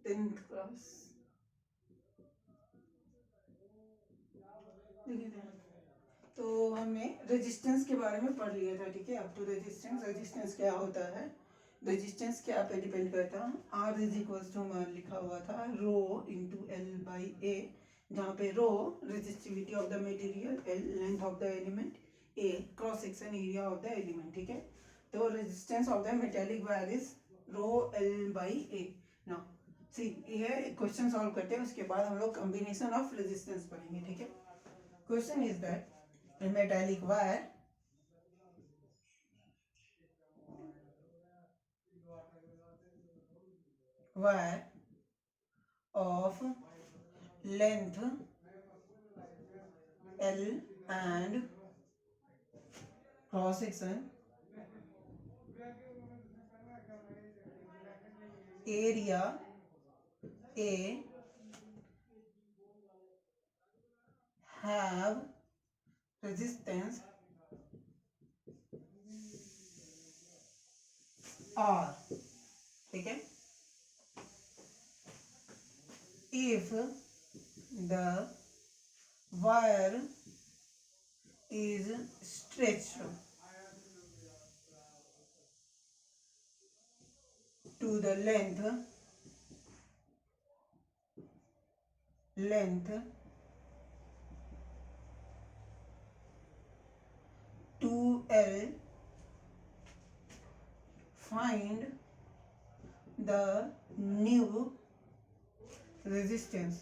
10th class. तो हमने resistance के बारे में पढ़ लिया था, ठीक है। अब तो रेजिस्टेंस क्या होता है, रेजिस्टेंस क्या पे डिपेंड करता है, आर इज इक्वल्स टू हमारा लिखा हुआ था rho into L by A, जहाँ पे rho resistivity of the material, L length of the element, A cross section area of the element, ठीक है। तो resistance of the metallic wire is rho L by A. Now see, ये question solve करते हैं, उसके बाद हम लोग कॉम्बिनेशन ऑफ रेजिस्टेंस पढ़ेंगे, ठीक है। Question is that a metallic wire of length L and cross section area A have resistance R, ठीक है। If the wire is stretched to the length 2L, find the new resistance,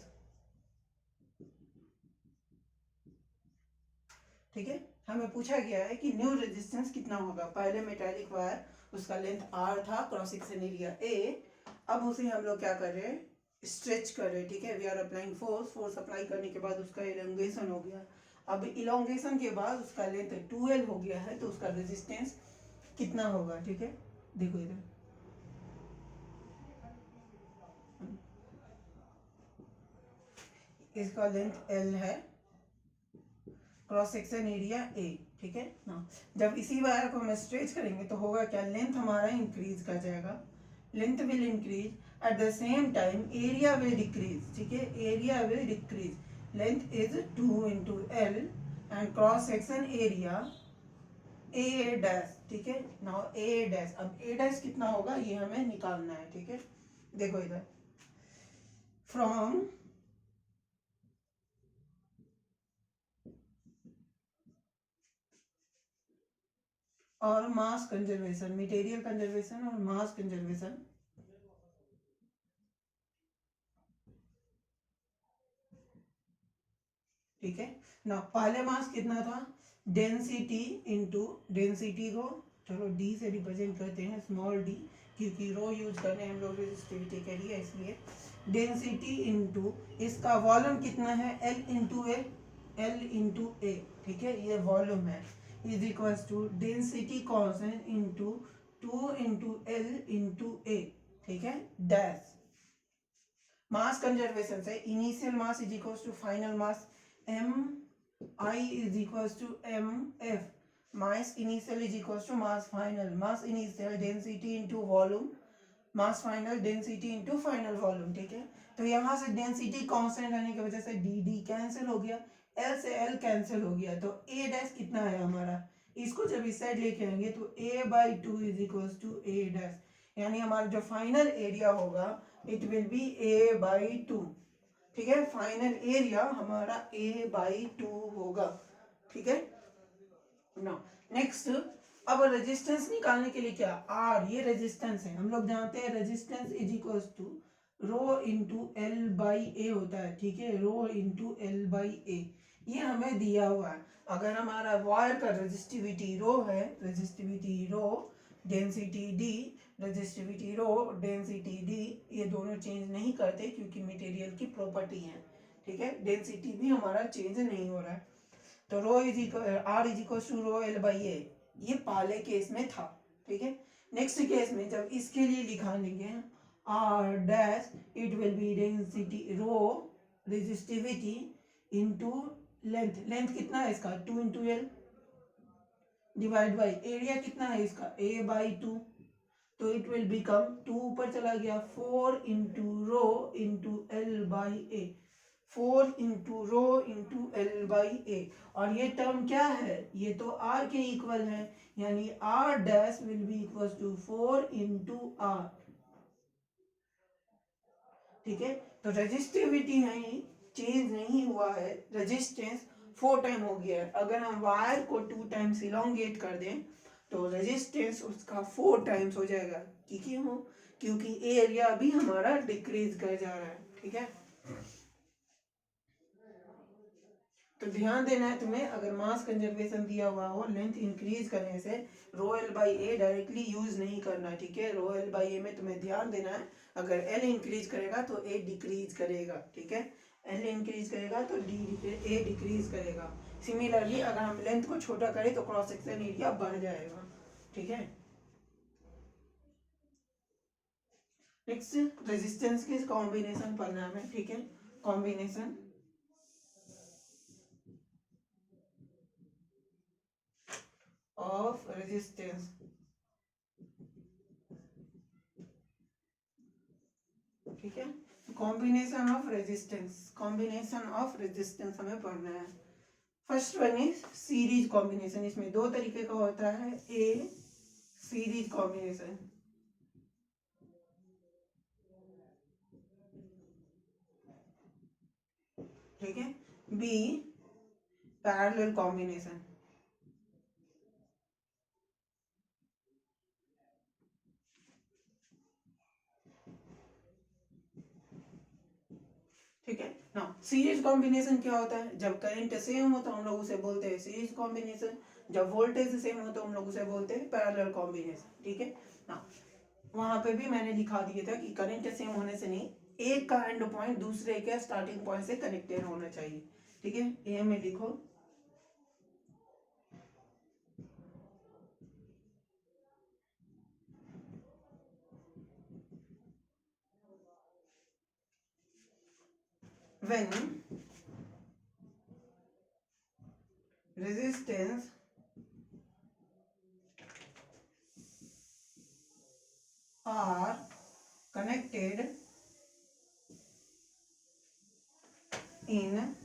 ठीक है। हमें पूछा गया है कि न्यू रेजिस्टेंस कितना होगा। पहले मेटालिक वायर, उसका लेंथ r था, क्रॉस सेक्शन एरिया a, अब उसे हम लोग क्या कर रहे हैं, स्ट्रेच कर रहे हैं, ठीक है। We are applying force apply करने के बाद उसका इलोंगेशन हो गया। अब इलोंगेशन के बाद उसका लेंथ 2L हो गया है, तो उसका रेजिस्टेंस कितना होगा, ठीक है। देखो इधर, इसका लेंथ L है, क्रॉस सेक्शन एरिया A, ठीक है ना। जब इसी वायर को हम स्ट्रेच करेंगे तो होगा क्या, लेंथ हमारा इंक्रीज कर जाएगा, length will increase, at the same time area will decrease, ठीक है, area will decrease. Length is 2 into L and cross section area A dash, ठीक है। नाउ ए डैश, अब ए डैश कितना होगा ये हमें निकालना है, ठीक है। देखो इधर, फ्रॉम और मास कंजर्वेशन, मटेरियल कंजर्वेशन और मास कंजर्वेशन, ठीक है ना। पहले मास कितना था, डेंसिटी इंटू, डेंसिटी को चलो डी से रिप्रेजेंट करते हैं, स्मॉल डी, क्योंकि रो यूज कर रहे हैं हम लोग रेजिस्टिविटी के लिए, इसलिए डेंसिटी इंटू इसका वॉल्यूम कितना है, L into A, L into A, ठीक है, ये वॉल्यूम है, is equals to density constant into 2 into L into A, ठीक है, डैश। मास कंजर्वेशन से initial mass is equals to final mass, M I is equals to M F, mass initial is equals to mass final, mass initial density into volume, mass final density into final volume, ठीक है। तो यहाँ से density constant रहने की वजह से D D cancel हो गया, एल से एल कैंसिल हो गया, तो ए डैश कितना है हमारा, इसको जब इस साइड लेके आएंगे तो A by 2 is equals to A dash, यानी हमारा जो फाइनल एरिया होगा it will be A by 2, ठीक है। फाइनल एरिया हमारा a बाई 2 होगा, ठीक है ना। नेक्स्ट, अब रेजिस्टेंस निकालने के लिए क्या, R, ये रेजिस्टेंस है, हम लोग जानते हैं resistance is equals to rho into L by A होता है, ठीक है, rho into L by A, ये हमें दिया हुआ है। अगर हमारा वायर का रेजिस्टिविटी रो है, रेजिस्टिविटी रो, डेंसिटी डी, रेजिस्टिविटी रो, डेंसिटी डी, ये दोनों चेंज नहीं करते क्योंकि मटेरियल की प्रॉपर्टी है, ठीक है। डेंसिटी भी हमारा चेंज नहीं हो रहा है, तो rho is equal, R is equal to rho L by A, ये पहले केस में था, ठीक है। नेक्स्ट केस में जब इसके लिए लिखा लेंगे R dash, it will be density rho resistivity into length, length कितना है इसका 2 into L, divide by area कितना है इसका a बाई 2, तो इट विल बिकम 2 ऊपर चला गया 4 into rho into L by A, 4 into rho into L by A. और ये टर्म क्या है, ये तो आर के इक्वल है, यानी R dash will be equal to 4 into R. ठीक है, तो रेजिस्टिविटी है चेंज नहीं हुआ है, रेजिस्टेंस 4 टाइम हो गया है। अगर हम वायर को 2 टाइम्स इलोंगेट कर दें तो रेजिस्टेंस उसका 4 टाइम्स हो जाएगा। क्यों? क्योंकि एरिया भी हमारा डिक्रीज कर जा रहा है। ठीक है, तो ध्यान देना है तुम्हें, अगर मास कंजर्वेशन दिया हुआ हो, लेंथ इंक्रीज करने से रो L by A directly use नहीं करना। ठीक है, रो एल बाई ए में तुम्हें ध्यान देना है, अगर एल इंक्रीज करेगा तो ए डिक्रीज करेगा। ठीक है, एल इंक्रीज करेगा तो ए डिक्रीज करेगा। सिमिलरली अगर हम लेंथ को छोटा करें तो क्रॉस सेक्शन एरिया बढ़ जाएगा। ठीक है, नेक्स्ट रेजिस्टेंस के कॉम्बिनेशन पढ़ना है। ठीक है, कॉम्बिनेशन ऑफ रेजिस्टेंस। ठीक है, combination of resistance, combination of resistance हमें पढ़ना है। First one is series combination. इसमें दो तरीके का होता है, ए सीरीज कॉम्बिनेशन, ठीक है, बी पैरेलल कॉम्बिनेशन। ठीक है ना, सीरीज कॉम्बिनेशन क्या होता है, जब करंट सेम हो तो हम लोग उसे बोलते हैं सीरीज कॉम्बिनेशन, जब वोल्टेज सेम हो तो हम लोग उसे बोलते हैं पैरेलल कॉम्बिनेशन। ठीक है ना, वहां पे भी मैंने दिखा दिया था कि करंट सेम होने से नहीं, एक का एंड पॉइंट दूसरे के स्टार्टिंग पॉइंट से कनेक्टेड होना चाहिए। ठीक है, ए में लिखो when resistance are connected in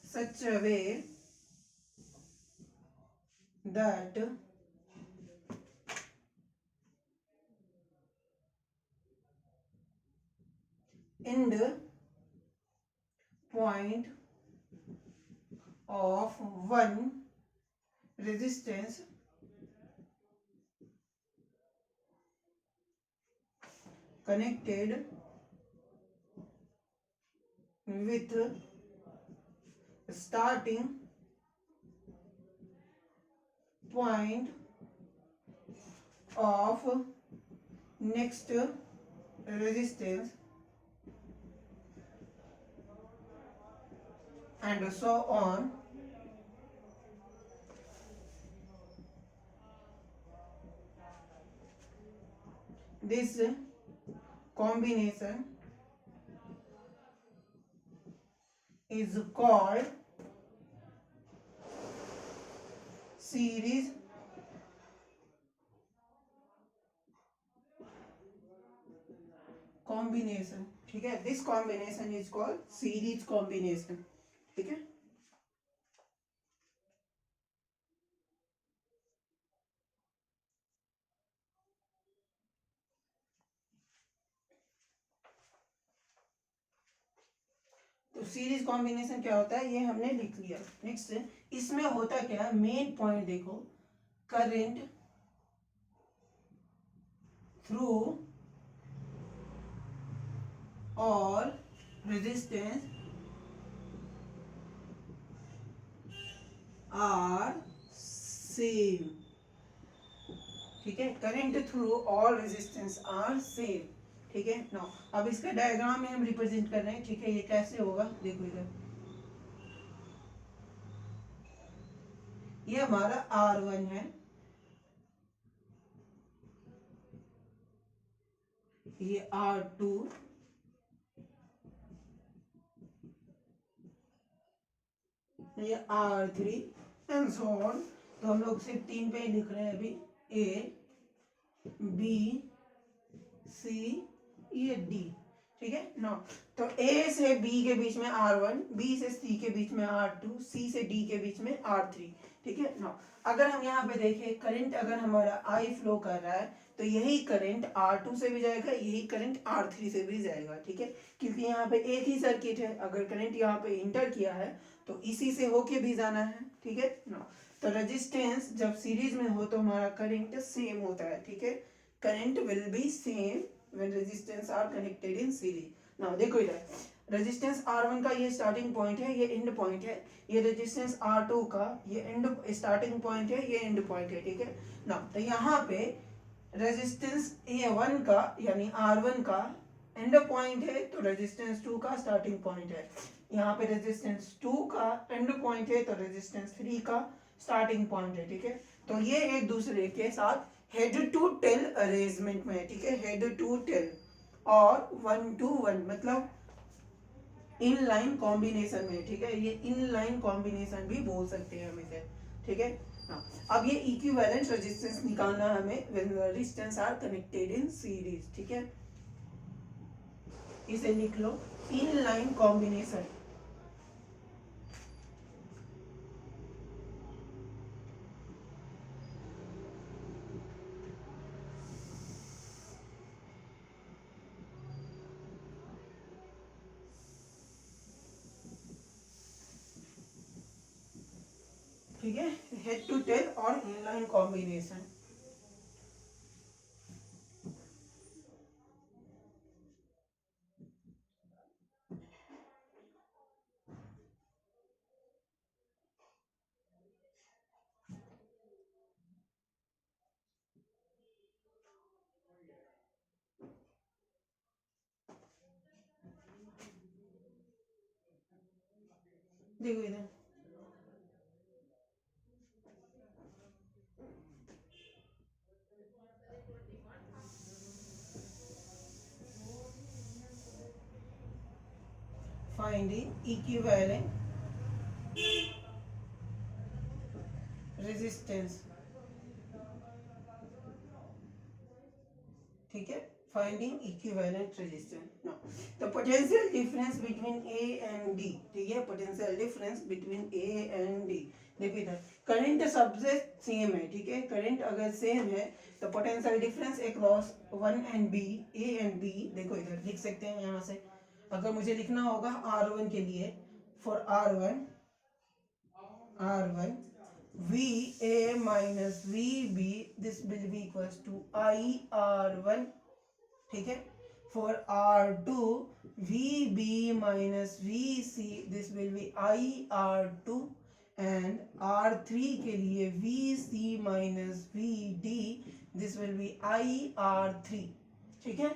such a way that end point of one resistance connected with starting point of next resistance and so on, this combination is called series combination। ठीक है, this combination is called series combination. ठीक है, तो series combination क्या होता है ये हमने लिख लिया। नेक्स्ट, इसमें होता क्या है, मेन पॉइंट देखो, current through all resistance R same. ठीक है, current through all resistance R same. ठीक है ना, अब इसका डायग्राम में हम रिप्रेजेंट कर रहे हैं। ठीक है, ये कैसे होगा, देखो इधर, ये हमारा R1 है, ये R2, ये R3 एंड सो ऑन। तो हम लोग सिर्फ 3 पे ही लिख रहे हैं अभी, A B सी, ये डी, ठीक है ना। तो ए से बी के बीच में R1, बी से सी के बीच में R2, सी से डी के बीच में R3, ठीक है ना। अगर हम यहाँ पे देखें करंट अगर हमारा I फ्लो कर रहा है तो यही करंट R2 से भी जाएगा, यही करंट R3 से भी जाएगा, ठीक है, क्योंकि यहाँ पे एक ही सर्किट है। अगर करंट यहाँ पे इंटर किया है तो इसी से होके भी जाना है, ठीक है ना। तो रेजिस्टेंस जब सीरीज में हो तो हमारा करंट सेम होता है, ठीक है। Current will B same when resistance R connected in series. Now देखो इधर रेजिस्टेंस R1 का ये स्टार्टिंग पॉइंट है, ये एंड पॉइंट है। ये रेजिस्टेंस R2 का ये एंड स्टार्टिंग पॉइंट है, ये एंड पॉइंट है, ठीक है ना। तो यहाँ पे रेजिस्टेंस A1 का यानी R1 का एंड पॉइंट है, तो रेजिस्टेंस 2 का स्टार्टिंग पॉइंट है। यहाँ पे रेजिस्टेंस 2 का एंड पॉइंट है, तो रेजिस्टेंस 3 का स्टार्टिंग पॉइंट है, ठीक है। तो ये एक दूसरे के साथ हेड टू टेल अरेंजमेंट में है, ठीक है, हेड टू टेल और 1 to 1 मतलब इन लाइन कॉम्बिनेशन में, ठीक है। ये इन लाइन कॉम्बिनेशन भी बोल सकते हैं हम इसे, ठीक है हाँ। अब ये इक्विवेलेंट रेजिस्टेंस निकालना है हमें when resistance R connected in series, ठीक है। इसे लिख लो इन लाइन कॉम्बिनेशन, ठीक है, हेड टू टेल और इनलाइन कॉम्बिनेशन। देखो इधर finding equivalent resistance, ठीक है, finding equivalent resistance. Know the potential difference between A and D, ठीक है, potential difference between A and D. देखो इधर करंट सबसे सेम है, ठीक है, करंट अगर सेम है तो potential difference across 1 and B, A and B, देखो इधर लिख सकते हैं यहाँ से। अगर मुझे लिखना होगा R1 के लिए, for R1 VA minus VB, this will be equals to IR1, ठीक है। For R2 VB minus VC, this will be IR2, and R3 के लिए VC minus VD, this will be IR3, ठीक है।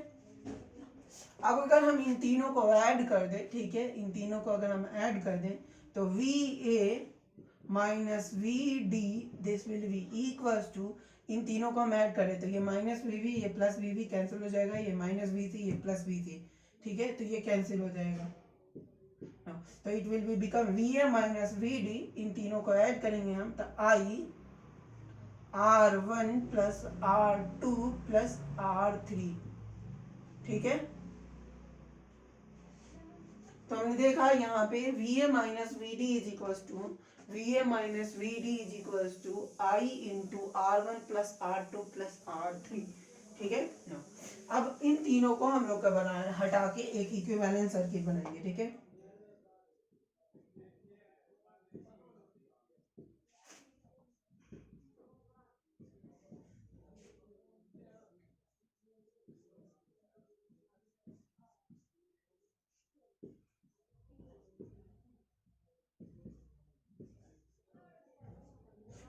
अब अगर हम इन तीनों को ऐड कर दें, ठीक है, इन तीनों को अगर हम ऐड कर दें तो VA minus VD this will be equals to, इन तीनों को हम ऐड करें तो ये माइनस VB, ये प्लस VB कैंसिल हो जाएगा, ये माइनस VC, ये प्लस VC, ठीक है, तो ये कैंसिल हो जाएगा। तो it will be become VA minus VD, इन तीनों को ऐड करेंगे हम तो I R1 plus R2 plus R3, ठीक है। तो हमने देखा यहाँ पे VA minus VD is equals to VA minus VD is equals to I into R1 plus R2 plus R3, ठीक है ना। अब इन तीनों को हम लोग का बनाना हटा के एक इक्विवेलेंट सर्किट बनाएंगे, ठीक है।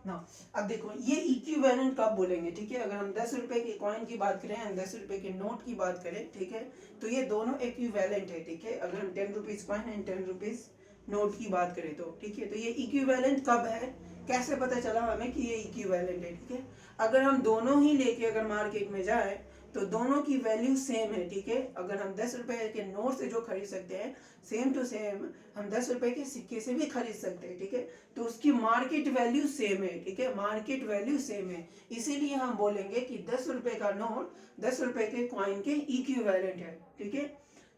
ना अब देखो ये इक्विवेलेंट कब बोलेंगे, ठीक है, अगर हम 10 रुपए के कॉइन की बात करें, 10 रुपए के नोट की बात करें, ठीक है, तो ये दोनों इक्विवेलेंट है, ठीक है। अगर हम 10 rupees coin and 10 rupees note की बात करें तो, ठीक है, तो ये इक्विवेलेंट कब है, कैसे पता चला हमें कि ये इक्विवेलेंट है, ठीक है। अगर हम दोनों ही लेके अगर मार्केट में जाए तो दोनों की वैल्यू सेम है, ठीक है। अगर हम 10 रुपए के नोट से जो खरीद सकते हैं, सेम टू सेम हम 10 रुपए के सिक्के से भी खरीद सकते हैं, ठीक है। तो उसकी मार्केट वैल्यू सेम है, ठीक है, मार्केट वैल्यू सेम है। इसीलिए हम बोलेंगे कि 10 रुपए का नोट 10 रुपए के कॉइन के इक्विवेलेंट है, ठीक है।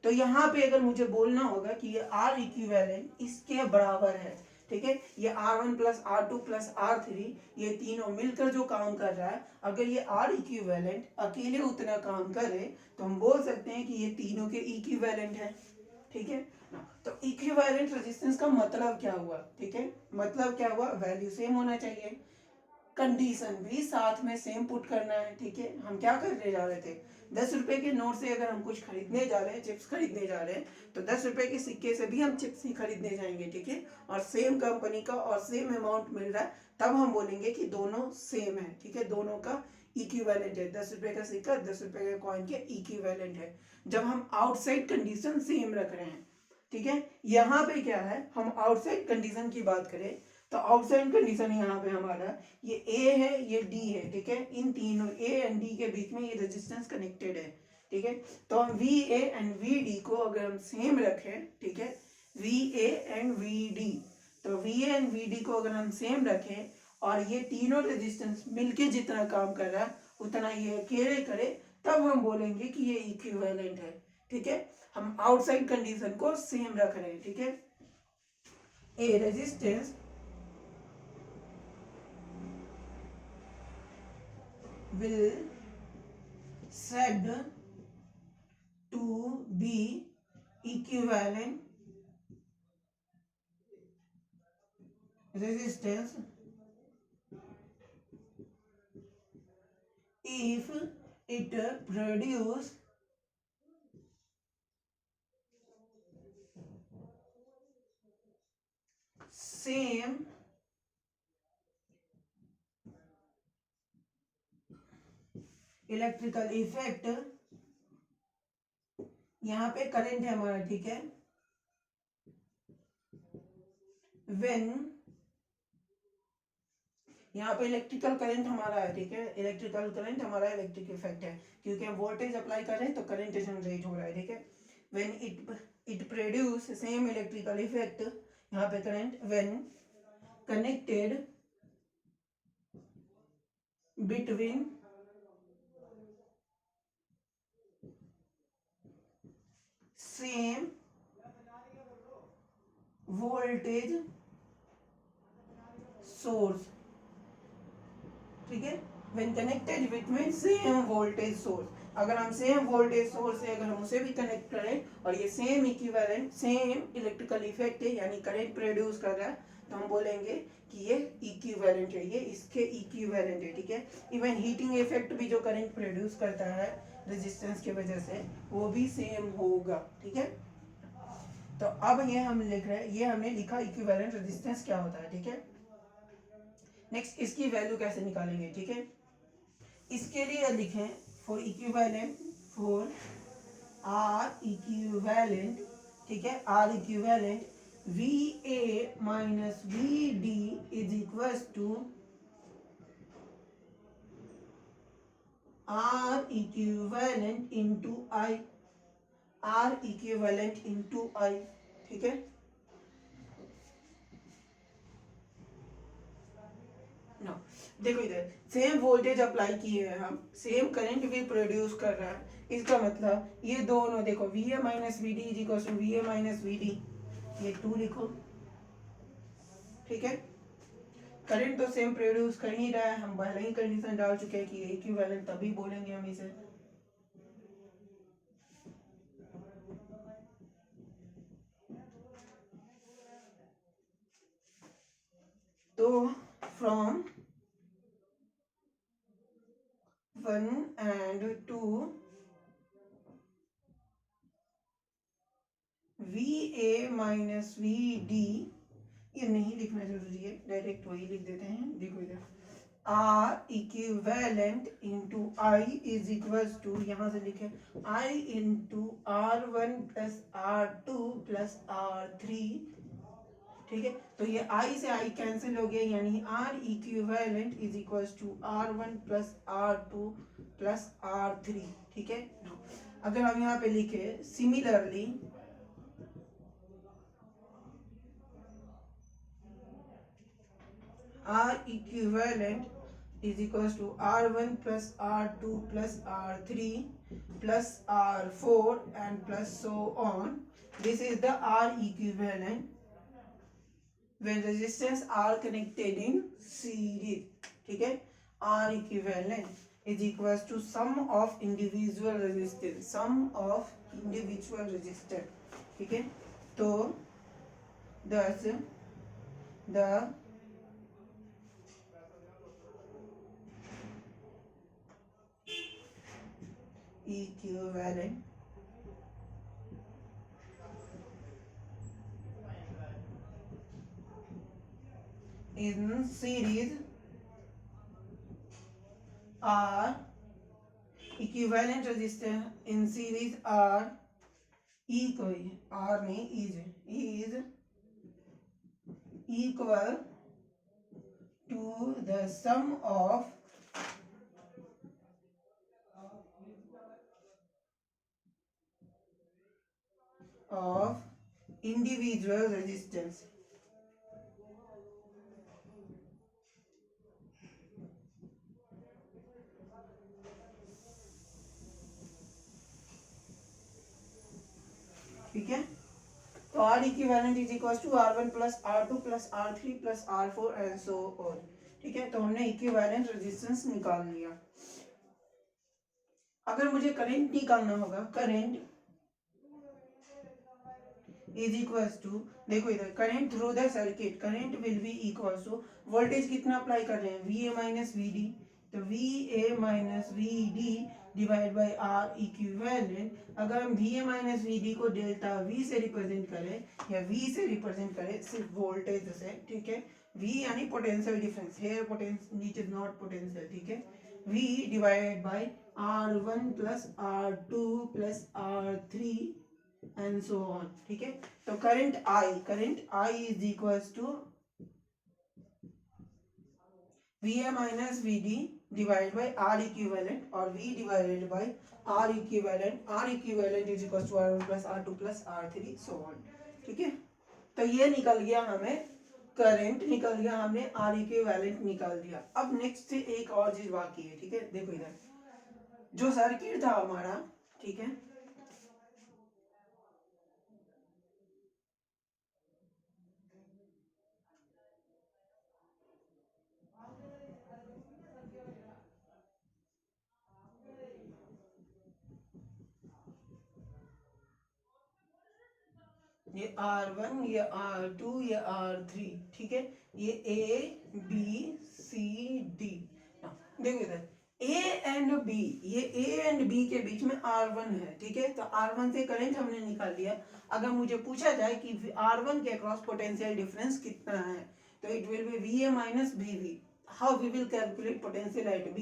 तो यहाँ पे अगर मुझे बोलना होगा कि ये आर इक्विवेलेंट इसके बराबर है, ठीक है, ये R1 plus R2 plus R3 ये तीनों मिलकर जो काम कर रहा है, अगर ये R इक्विवेलेंट अकेले उतना काम करे तो हम बोल सकते हैं कि ये तीनों के इक्विवेलेंट है, ठीक है। तो इक्विवेलेंट रेजिस्टेंस का मतलब क्या हुआ, ठीक है, मतलब क्या हुआ, वैल्यू सेम होना चाहिए, कंडीशन भी साथ में सेम पुट करना है, ठीक है। हम क्या करने जा रहे थे, 10 रुपए के नोट से अगर हम कुछ खरीदने जा रहे हैं, चिप्स खरीदने जा रहे हैं, तो 10 रुपए के सिक्के से भी हम चिप्स ही खरीदने जाएंगे, ठीक है, और सेम कंपनी का और सेम अमाउंट मिल रहा है, तब हम बोलेंगे कि दोनों सेम है, ठीक है, दोनों का इक्विवेलेंट है, 10 रुपए का सिक्का 10 रुपए के कॉइन के इक्विवेलेंट है, जब हम आउटसाइड कंडीशन सेम रख रहे हैं, ठीक है। यहाँ पे क्या है, हम आउटसाइड कंडीशन की बात करें तो आउटसाइड कंडीशन यहाँ पे हमारा ये ए है, ये डी है, ठीक है, इन तीनों ए एंड डी के बीच में ये रेजिस्टेंस कनेक्टेड है, ठीक है। तो हम V A and V D को अगर हम सेम रखें, ठीक है, V A and V D, तो V A and V D को अगर हम सेम रखें और ये तीनों रेजिस्टेंस मिलके जितना काम कर रहा है उतना ये अकेले करे, तब हम बोलेंगे कि ये इक्विवेलेंट है, ठीक है। हम आउटसाइड कंडीशन को सेम रख रहे हैं, ठीक है। ए resistance will said to be equivalent resistance if it produce same electrical effect, यहाँ पे करंट है हमारा, ठीक है, व्हेन, यहाँ पे इलेक्ट्रिकल करंट हमारा है, ठीक है, इलेक्ट्रिकल करंट हमारा इलेक्ट्रिक इफेक्ट है, क्योंकि हम वोल्टेज अप्लाई कर रहे हैं तो करंट जनरेट हो रहा है, ठीक है। When it produce same electrical effect, यहाँ पे current, when connected between same voltage source, ठीक है, when connected between same voltage source, अगर हम सेम वोल्टेज सोर्स है अगर हम उसे भी कनेक्ट करें और ये same equivalent same electrical effect है यानी करंट प्रोड्यूस कर रहा है, तो हम बोलेंगे कि ये इक्विवेलेंट है, ये इसके इक्विवेलेंट है, ठीक है। इवन हीटिंग इफेक्ट भी जो करंट प्रोड्यूस करता है रेजिस्टेंस की वजह से वो भी सेम होगा, ठीक है। तो अब ये हम लिख रहे हैं, ये हमने लिखा इक्विवेलेंट रेजिस्टेंस क्या होता है, ठीक है। नेक्स्ट इसकी वैल्यू कैसे निकालेंगे, ठीक है, इसके लिए लिखें for equivalent, for R equivalent, ठीक है, R equivalent V A minus V D is equal to R equivalent into I, R equivalent into I, ठीक है ना। देखो इधर सेम वोल्टेज अप्लाई किए हैं हम, सेम करंट भी प्रोड्यूस कर रहा है, इसका मतलब ये दोनों देखो V A minus V D is equal to V A minus V D, ये 2 लिखो, ठीक है। करंट तो सेम प्रोड्यूस कर ही रहा है, हम पहले ही कंडीशन डाल चुके हैं कि ये इक्विवेलेंट तभी बोलेंगे हम इसे, तो from 1 and 2 V A minus V D, ये नहीं लिखना जरूरी है, डायरेक्ट वही लिख देते हैं, देखो इधर R equivalent into I is equal to, यहाँ से लिखे आई into R1 plus R2 plus R3, ठीक है। तो ये I से I कैंसिल हो गया, यानी R equivalent is equals to R1 plus R2 plus R3। ठीक है। अगर हम यहाँ पे लिखे similarly R equivalent is equals to R1 plus R2 plus R3 plus R4 and plus so on. This is the R equivalent when resistance are connected in series. ठीक है। R equivalent is equals to sum of individual resistance, sum of individual resistance। ठीक है। तो thus the equivalent in series are equivalent resistance in series are equal R नहीं is equal to the sum of individual resistance। ठीक है। तो R equivalent is equal to R1 plus R2 plus R3 plus R4 and so on. ठीक है। तो हमने equivalent resistance निकाल लिया। अगर मुझे करंट निकालना होगा, करंट इज इक्वल्स टू, देखो इधर current through the circuit, current will be equals to voltage कितना अप्लाई कर रहे हैं, VA माइनस VD। तो VA minus VD divide by R equivalent. अगर हम VA माइनस VD को डेल्टा V से रिप्रेजेंट करें या V से रिप्रेजेंट करें सिर्फ वोल्टेज से, ठीक है, V यानी potential difference, here potential it is not potential. ठीक है। V divided by R1 plus R2 plus R3 and so on। ठीक है। तो current I is equals to VA minus VD divided by R equivalent और V divided by R equivalent। R equivalent is equals to R1 plus R2 plus R3 so on। ठीक है। तो ये निकल गया, हमें करंट निकल गया, हमने R equivalent निकाल दिया। अब नेक्स्ट से एक और चीज बाकी है। ठीक है। देखो इधर जो सर्किट था हमारा, ठीक है, ये R1, ये R2, ये R3। ठीक है। ये A B C D। देखो इधर A एंड B, ये A एंड B के बीच में R1 है। ठीक है। तो R1 से करंट हमने निकाल लिया। अगर मुझे पूछा जाए कि R1 के अक्रॉस पोटेंशियल डिफरेंस कितना है, तो it will be VA minus VB। How we will calculate potential at B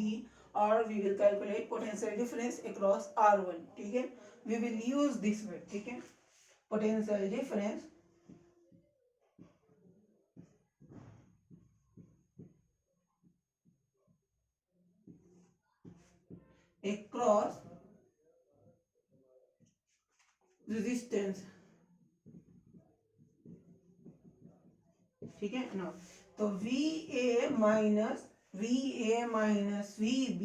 और we will calculate potential difference across R1। ठीक है। We will use this way. ठीक है। potential difference across resistance। ठीक है ना। तो VA minus VB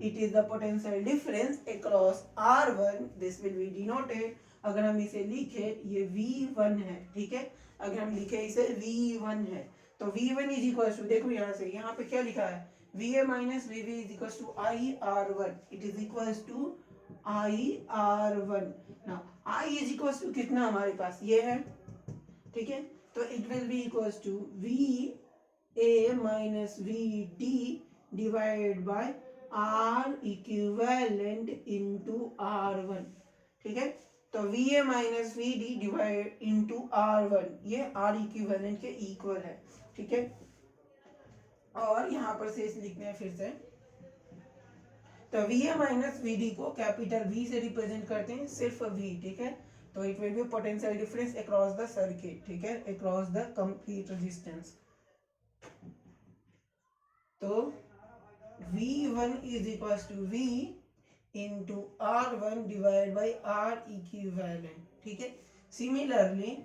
it is the potential difference across R1। this will be denoted, अगर हम इसे लिखे ये V1 है। ठीक है। अगर हम लिखे इसे V1 है तो V1 इज इक्वल टू, देखो यहाँ से यहाँ पे क्या लिखा है, VA minus VB is equal to IR1। It is equal to IR1। Now I is equal to कितना हमारे पास ये है। ठीक है। तो it will be equals to VA minus VD divide by R equivalent into R1। ठीक है। तो VA minus VD divide into R1, ये R इक्विवेलेंट के इक्वल है। ठीक है। और यहाँ पर से लिखते हैं फिर से, तो VA माइनस VD को कैपिटल V से रिप्रेजेंट करते हैं, सिर्फ V। ठीक है। तो it will be potential difference across the circuit, ठीक है, अक्रॉस द कंप्लीट रेजिस्टेंस। तो V1 is equal to V into R1 divide by R equivalent, ठीक है। Similarly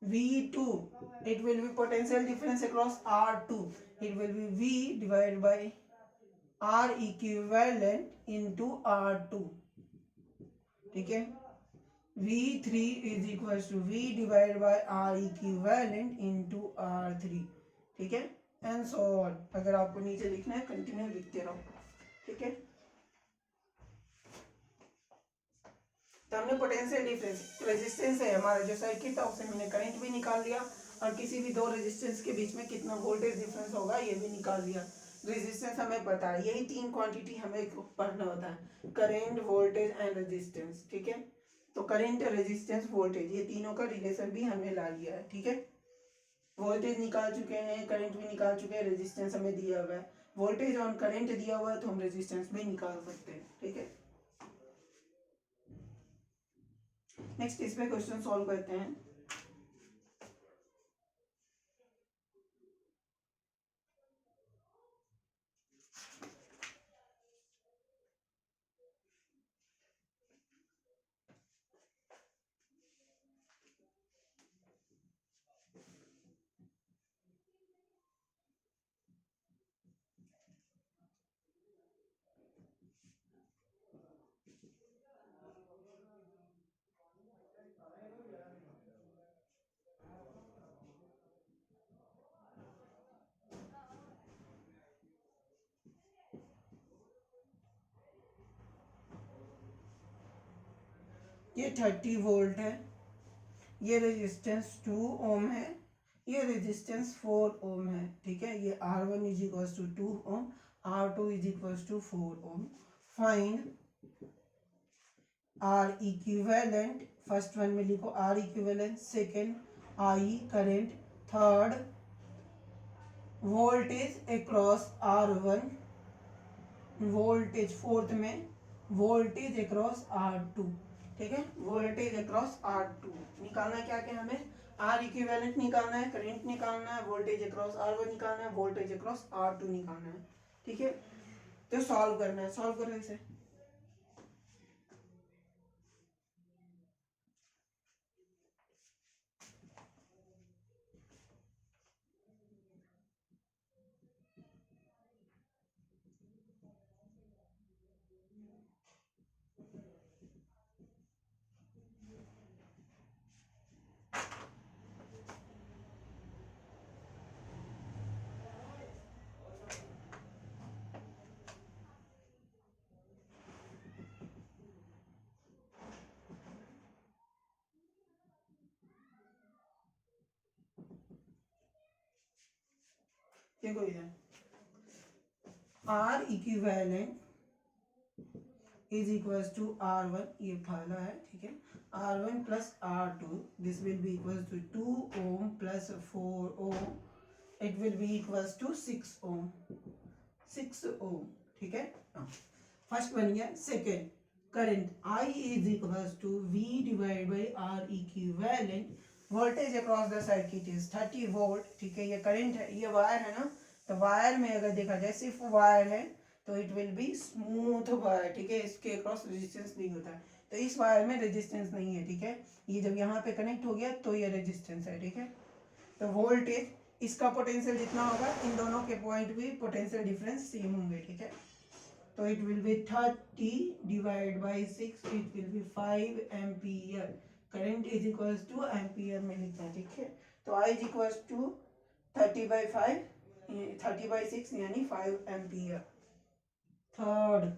V2, it will be potential difference across R2, it will be V divided by R equivalent into R2, ठीक है। V3 is equals to V divided by R equivalent into R3, ठीक है, and so on. अगर आपको नीचे लिखना है continue लिखते रहो, ठीक है। तो हमने पोटेंशियल डिफरेंस, रेजिस्टेंस है हमारा जो सर्किट था उससे हमने करंट भी निकाल लिया और किसी भी दो रेजिस्टेंस के बीच में कितना वोल्टेज डिफरेंस होगा ये भी निकाल लिया। रेजिस्टेंस हमें पता है, यही तीन क्वांटिटी हमें पढ़ना होता है, करंट, वोल्टेज एंड रेजिस्टेंस, ठीक है। तो करंट, रेजिस्टेंस, वोल्टेज, ये तीनों का रिलेशन भी हमने ला लिया है, ठीक है। वोल्टेज निकाल चुके हैं, करंट भी निकाल चुके हैं, रेजिस्टेंस हमें दिया हुआ है, वोल्टेज और करंट दिया हुआ है तो हम रेजिस्टेंस भी निकाल सकते हैं, ठीक है। नेक्स्ट इस पे क्वेश्चन सॉल्व करते हैं। ये 30 वोल्ट है, ये रेजिस्टेंस 2 ओम है, ये रेजिस्टेंस 4 ओम है, ठीक है। ये R1 is equals to 2 ohm, R2 is equals to 4 ohm. Find R equivalent, first one में लिखो R equivalent, second I current, third voltage across R1, voltage fourth में वोल्टेज अक्रॉस R2, ठीक है। वोल्टेज अक्रॉस R2 निकालना है, क्या क्या हमें R इक्विवेलेंट निकालना है, करंट निकालना है, वोल्टेज अक्रॉस R1 निकालना है, वोल्टेज अक्रॉस R2 निकालना है, ठीक है। तो सॉल्व करना है, सॉल्व करो इसे। देखो इधर R equivalent is equals to R1, ये पहला है, ठीक है। R1 plus R2, this will be equals to 2 ohm plus 4 ohm, it will be equals to 6 ohm, 6 ohm, ठीक है। फर्स्ट बन गया। Second current I is equals to V divide by R equivalent, voltage across the circuit is 30 volt, ठीक है। ये current है, ये wire है ना, तो वायर में अगर देखा जाए सिर्फ वायर है तो it will be smooth wire, ठीक है, इसके अक्रॉस रेजिस्टेंस नहीं होता है, तो इस वायर में रेजिस्टेंस नहीं है, ठीक है। ये जब यहाँ पे कनेक्ट हो गया तो ये रेजिस्टेंस है, ठीक है। तो वोल्टेज इसका पोटेंशियल जितना होगा इन दोनों के पॉइंट भी पोटेंशियल डिफरेंस सेम होंगे, ठीक है। तो it will B 30 divide by 6, it will B 5 ampere. Current is equals two ampere में लिखना है, ठीक है। तो I इज इक्वल्स टू 30/5, 30/6 यानी 5 ampere. Third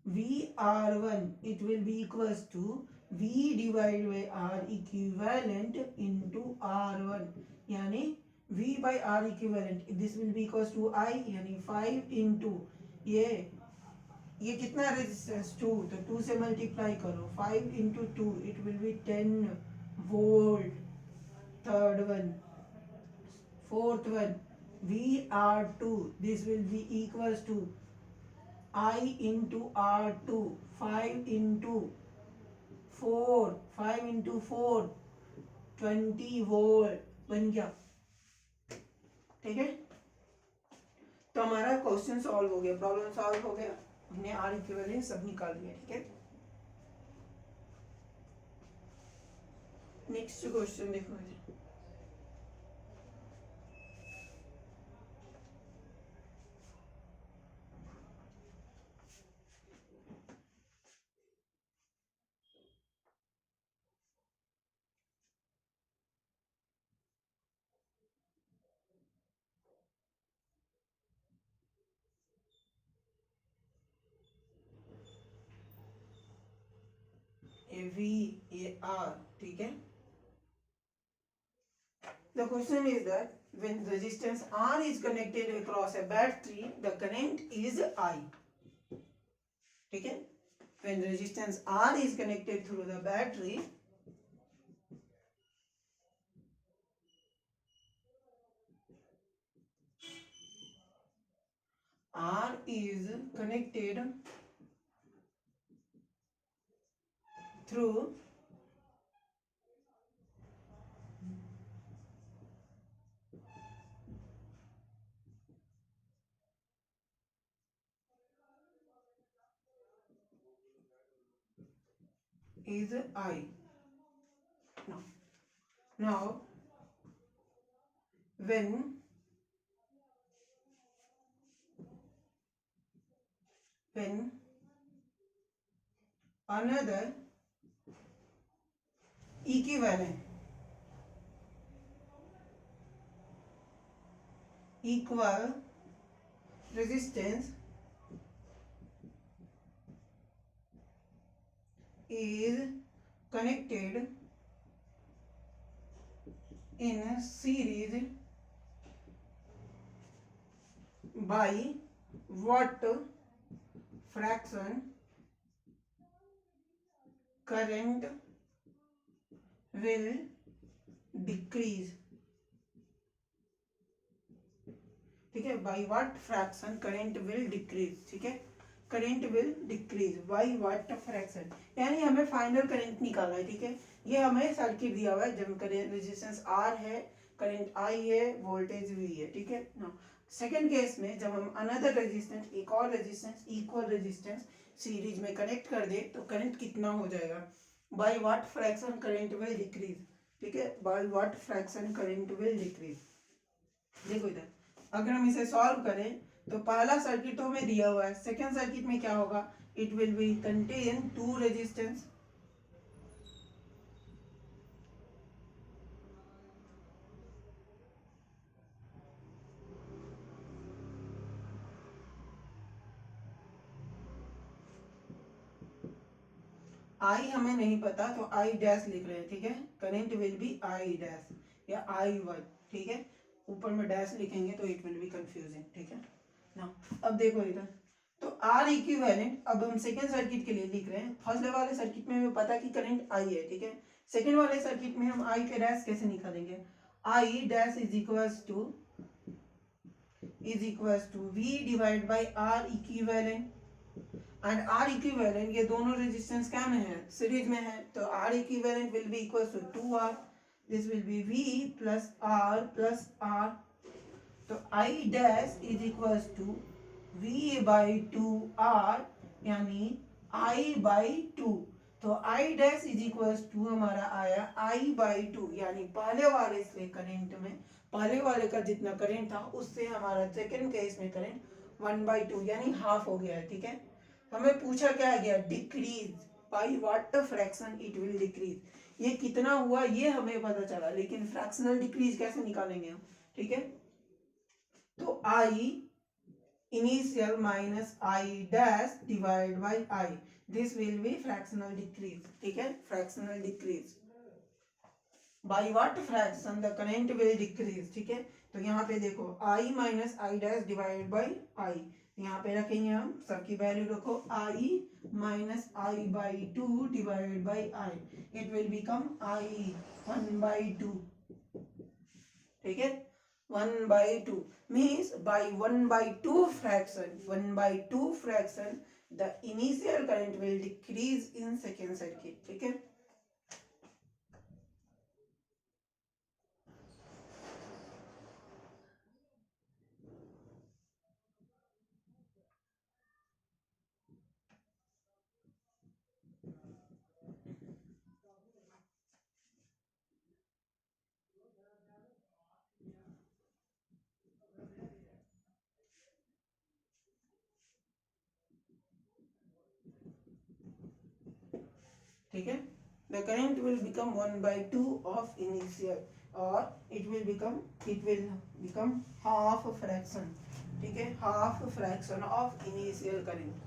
VR1, it will be equals to V divided by R equivalent into R1, यानी V by R equivalent, this will be equals to I, यानी 5 into ये कितना रेजिस्टेंस 2, तो 2 से multiply करो, 5 into 2 it will be 10 volt. Third one, fourth one VR2, this will be equals to I into R2 5 into 4 5 into 4 20 volt बन गया। ठीक है, तो हमारा क्वेश्चन सॉल्व हो गया, प्रॉब्लम सॉल्व हो गया, हमने आर इक्विवेलेंट सब निकाल लिया। ठीक है, नेक्स्ट क्वेश्चन देखो। A V A R. ठीक है, the question is that when resistance R is connected across a battery, the current is I. ठीक है, when resistance R is connected through the battery, R is connected through is I. Now when another equivalent equal resistance is connected in series by what fraction current will decrease। ठीक है, by what fraction current will decrease. ठीक है, current will decrease by what fraction, यानी हमें final current निकालना है। ठीक है, ये हमें सर्किट दिया हुआ है, जब रेजिस्टेंस आर है, करंट आई है, वोल्टेज वी है। ठीक है ना, सेकेंड केस में जब हम अनदर रेजिस्टेंस, एक और रेजिस्टेंस, इक्वल रेजिस्टेंस सीरीज में कनेक्ट कर दे तो करंट कितना हो जाएगा, by what fraction current will decrease. ठीक है, by what fraction current will decrease. देखो इधर, अगर हम इसे सॉल्व करें तो पहला सर्किट तो हमें दिया हुआ है, सेकेंड सर्किट में क्या होगा, it will be contain to resistance, I हमें नहीं पता तो आई डैश लिख रहे हैं। ठीक है, current will be I dash या आई वन। ठीक है, ऊपर में डैश लिखेंगे तो इट विल बी कंफ्यूजिंग। ठीक है ना, अब देखो इधर, तो आर इक्विवेलेंट अब हम सेकेंड सर्किट के लिए लिख रहे हैं। फर्स्ट वाले सर्किट में हमें पता कि करंट आई है। ठीक है, सेकेंड वाले सर्किट में हम आई के डैश कैसे निकालेंगे, I dash is equals to V divide by R equivalent, and R equivalent ये दोनों रेजिस्टेंस क्या में है, सीरीज में है, तो R equivalent will be equals to 2R, this will be V plus R, तो I dash is equals to V by 2R, यानी I बाई 2, तो I dash is equals to हमारा आया I बाई 2, यानी पहले वाले से करंट में, पहले वाले का जितना करंट था उससे हमारा सेकेंड केस में करंट 1/2 यानी हाफ हो गया है। ठीक है, हमें पूछा क्या गया, decrease by what fraction it will decrease, ये कितना हुआ ये हमें पता चला, लेकिन फ्रैक्शनल डिक्रीज कैसे निकालेंगे हम। ठीक है, तो I initial minus I dash divide by I, this will be fractional decrease. ठीक है, fractional decrease by what fraction the current will decrease. ठीक है, तो यहाँ पे देखो I minus I dash divide by I, यहाँ पे रखेंगे हम, सबकी वैल्यू रखो, I minus I by 2 divide by I, it will become I 1/2। ठीक है, 1/2 means by 1/2 fraction the initial current will decrease in second circuit. ठीक है, ठीक है. The current will become 1/2 of initial, or it will become half fraction. ठीक है, half fraction of initial current.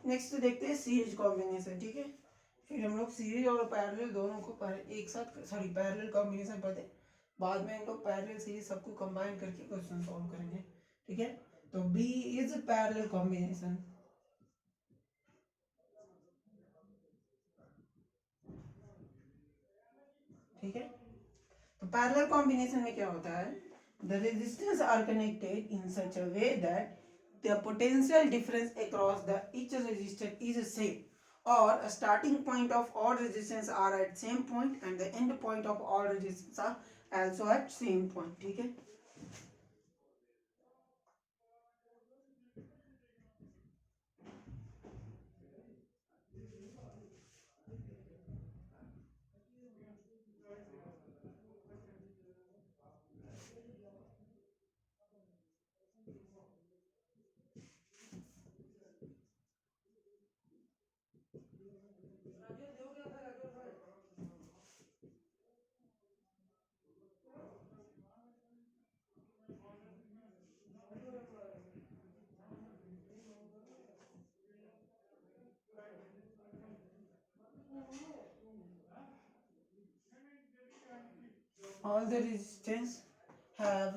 Next देखते हैं सीरीज कॉम्बिनेशन. ठीक है, फिर हम लोग सीरीज और पैरेलल दोनों को एक साथ, सॉरी पैरेलल कॉम्बिनेशन पढ़ते, बाद में हम लोग पैरेलल सीरीज सबको कंबाइन करके क्वेश्चन सॉल्व करेंगे. ठीक है, तो बी इज पैरेलल कॉम्बिनेशन. ठीक है, तो पैरेलल कॉम्बिनेशन में क्या होता है, the resistance R connected in such a way that the potential difference across the each resistor is same, or a starting point of all resistance are at same point and the end point of all resistance are also at same point. ठीक है, all the resistance have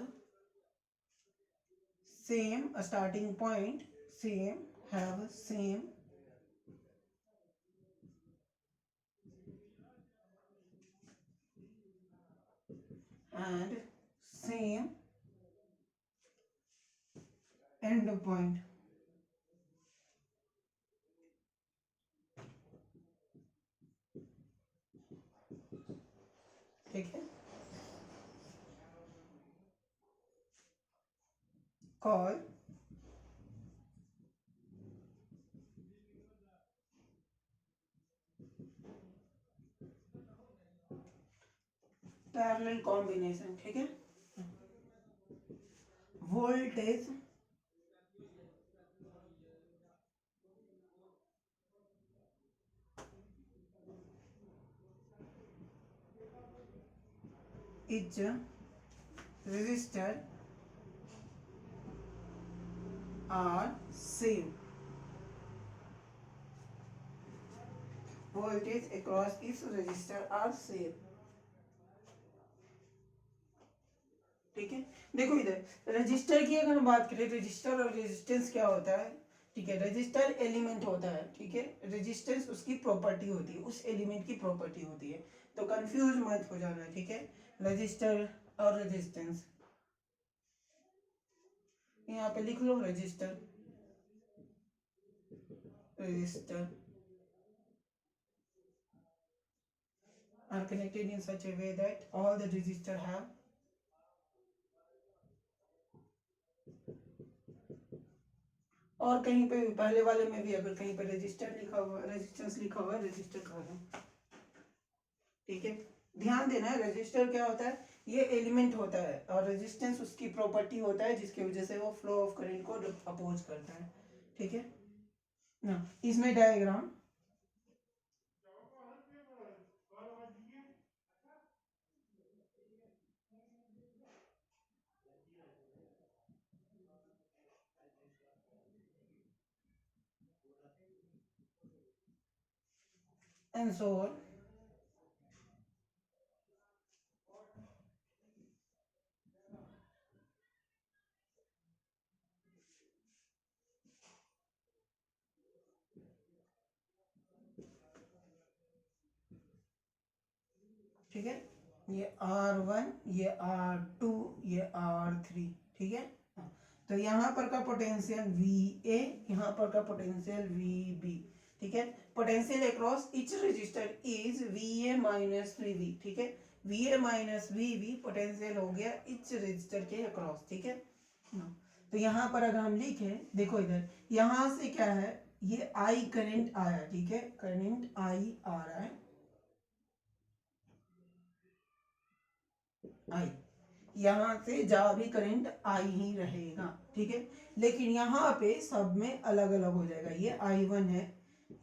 same starting point, same have same and same end point. ठीक है, call parallel combination. ठीक है, voltage each resistor are same. Voltage across each resistor are same. ठीक है, देखो इधर रजिस्टर की अगर हम बात करें, रजिस्टर और रेजिस्टेंस क्या होता है. ठीक है, रजिस्टर एलिमेंट होता है. ठीक है, रेजिस्टेंस उसकी प्रॉपर्टी होती है, उस एलिमेंट की प्रॉपर्टी होती है, तो कंफ्यूज मत हो जाना. ठीक है, रजिस्टर और रेजिस्टेंस यहाँ पे लिख लो. Resistor resistor are connected in such a way that all the resistor have और कहीं पे पहले वाले में भी अगर कहीं पे रजिस्टर लिखा हुआ, रेजिस्टेंस लिखा हुआ, रजिस्टर का है. ठीक है, ध्यान देना है, रजिस्टर क्या होता है, ये एलिमेंट होता है और रेजिस्टेंस उसकी प्रॉपर्टी होता है जिसकी वजह से वो फ्लो ऑफ करंट को अपोज करता है. ठीक है ना, इसमें डायग्राम एंड सो ऑन। ठीक है, ये R1, ये R2, ये R3। ठीक है, तो यहाँ पर का पोटेंशियल VA, यहाँ पर का पोटेंशियल VB। ठीक है, potential across each resistor is VA minus VB। ठीक है, VA माइनस VB पोटेंशियल हो गया ईच रजिस्टर के अक्रॉस। ठीक है, तो यहाँ पर अगर हम लिखे, देखो इधर यहाँ से क्या है, ये I करंट आया। ठीक है, करंट I आ रहा है, I यहाँ से जहाँ भी करंट आई ही रहेगा। ठीक है, लेकिन यहाँ पे सब में अलग अलग हो जाएगा। ये I1 है,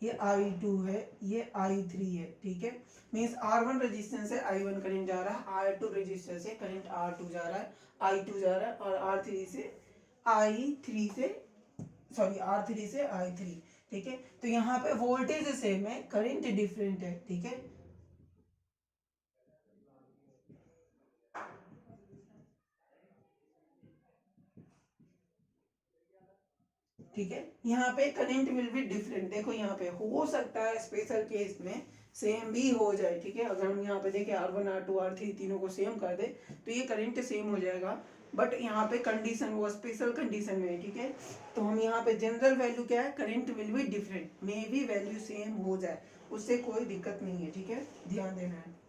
ये I2 है, ये I3 है। ठीक है, मीन्स R1 रेजिस्टेंस से I1 करंट जा रहा है, R2 रेजिस्टेंस से करंट R2 जा रहा है, I2 जा रहा है, और R3 से I3। ठीक है, तो यहाँ पे वोल्टेज सेम है, करंट डिफरेंट है। ठीक है, ठीक है, यहाँ पे करंट विल बी डिफरेंट। देखो यहाँ पे हो सकता है स्पेशल केस में सेम भी हो जाए। ठीक है, अगर हम यहाँ पे देखें R1 R2 R3 तीनों को सेम कर दे तो ये करंट सेम हो जाएगा, बट यहाँ पे कंडीशन वो स्पेशल कंडीशन में है। ठीक है, तो हम यहाँ पे जनरल वैल्यू क्या है, करंट विल बी डिफरेंट, मे भी वैल्यू सेम हो जाए, उससे कोई दिक्कत नहीं है। ठीक है, ध्यान देना है।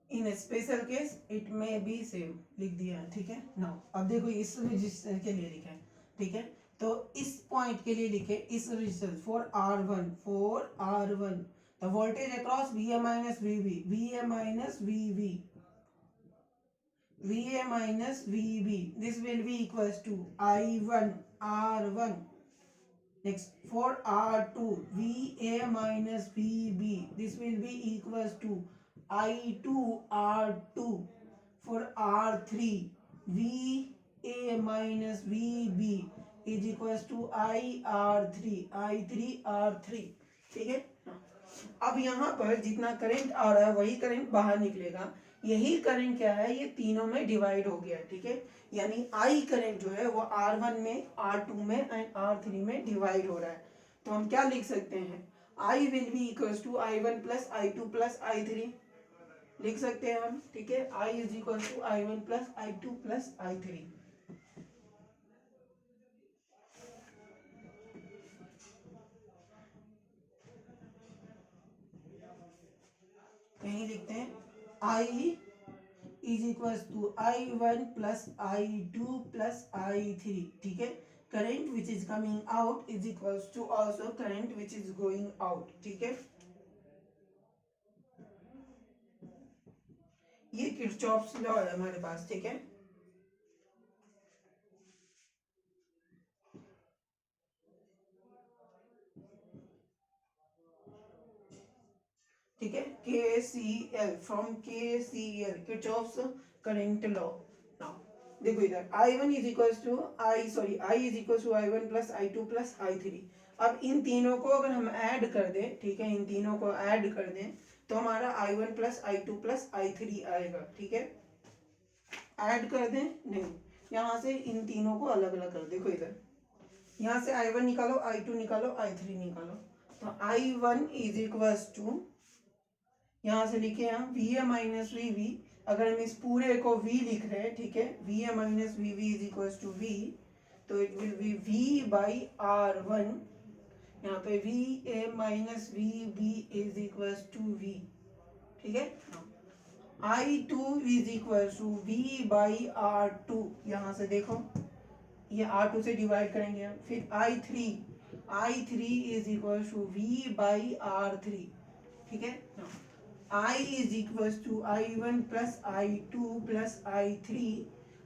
इन स्पेशल केस इट में बी सेम लिख दिया है। ठीक है, नाउ अब देखो इस रजिस्टर के लिए लिखा है। ठीक है, तो इस पॉइंट के लिए लिखे, इस register for R1 the voltage across VA minus VB, VA minus VB, VA minus VB, this will be equals to I1 R1। Next, for R2, VA minus VB, this will be equals to I2 R2. For R3, VA minus VB is equals to I3 R3। ठीक है, अब यहाँ पर जितना current आ रहा है वही current बाहर निकलेगा। यही करंट क्या है, ये तीनों में डिवाइड हो गया। ठीक है, यानी I करंट जो है वो R1 में, R2 में एंड R3 में डिवाइड हो रहा है। तो हम क्या लिख सकते हैं, I will be equals to I1 plus I2 plus I3 लिख सकते हैं हम। ठीक है, I is equal to I1 plus I2 plus I3। यही लिखते हैं, I is equal to I1 plus I2 plus I3। ठीक है, current which is coming out is equal to also current which is going out. ठीक है, ये Kirchhoff's law है हमारे पास। ठीक है, ठीक है, KCL from KCL Kirchhoff's current law. Now देखो इधर I1 is equals to I is equals to I1 plus I2 plus I3। अब इन तीनों को अगर हम ऐड कर दें, ठीक है, इन तीनों को ऐड कर दें तो हमारा I1 plus I2 plus I3 आएगा। ठीक है, ऐड कर दें नहीं, यहाँ से इन तीनों को अलग अलग कर, देखो इधर यहाँ से I1 निकालो, I2 निकालो, I3 निकालो, तो I1 इज इक्वल्स टू, यहाँ से लिखे हम VA माइनस VB। अगर हम इस पूरे को V लिख रहे हैं, ठीक है, VA minus VB is equals to V, तो it will be V by R1। यहाँ पे VA minus VB is equals to V। ठीक है, I2 is equals to V by R2। यहाँ से देखो ये R2 से डिवाइड करेंगे हम, फिर I3 is equals to V by R3। ठीक है, I is equals to I1 plus I2 plus I3।